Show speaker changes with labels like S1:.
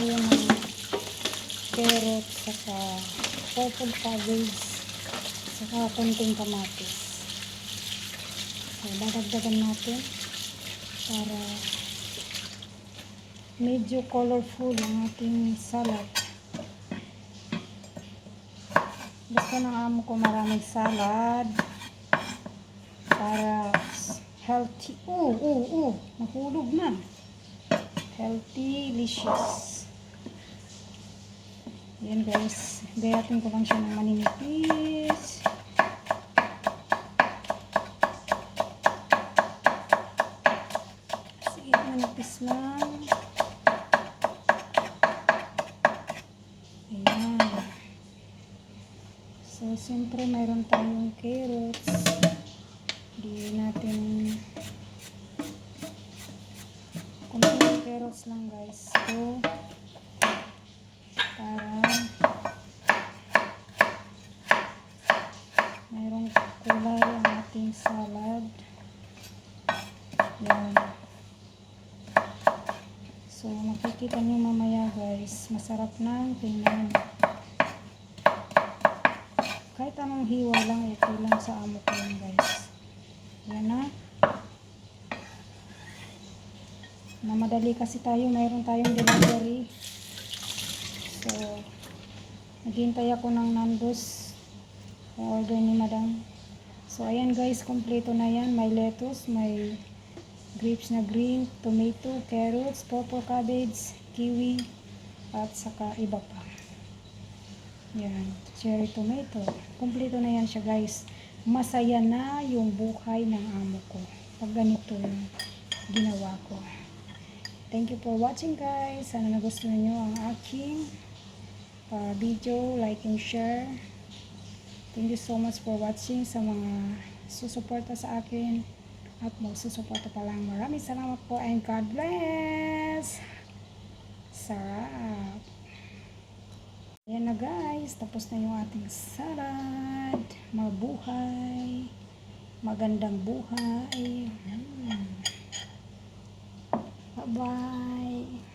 S1: tayo ng carrot, saka purple cabbage, saka konting kamatis. So, dadagdagan natin para medyo colorful ang ating salad. Gusto ng amo ko maraming salad para healthy. Nahulog na. Healthy, delicious. Yan guys, gayatin ko lang siya ng maninipis. Sige, manipis lang. Ayan. So, siyempre mayroon tayong carrots. Di natin kunting carrots lang guys. So, para mayroong kulay ang ating salad. Yan. So, makikita nyo mamaya guys, masarap nang tingnan. Kahit anong hiwa lang, okay lang sa amo ko yan guys. Yan na. Namadali kasi tayo, mayroon tayong delivery. So, naghintay ako ng Nando's order ni madam. So, ayan guys, kompleto na yan. May lettuce, may grapes na green, tomato, carrots, purple cabbage, kiwi, at saka iba pa. Yan, cherry tomato. Kompleto na yan siya guys. Masaya na yung buhay ng amo ko pag ganito yung ginawa ko. Thank you for watching guys. Sana nagustuhan nyo ang aking video. Like and share. Thank you so much for watching. Sa mga susuporta sa akin at magsusuporta pa lang. Maraming salamat po and God bless. Sarap. Ayan na guys, tapos na yung ating salad. Mabuhay. Magandang buhay. Bye-bye.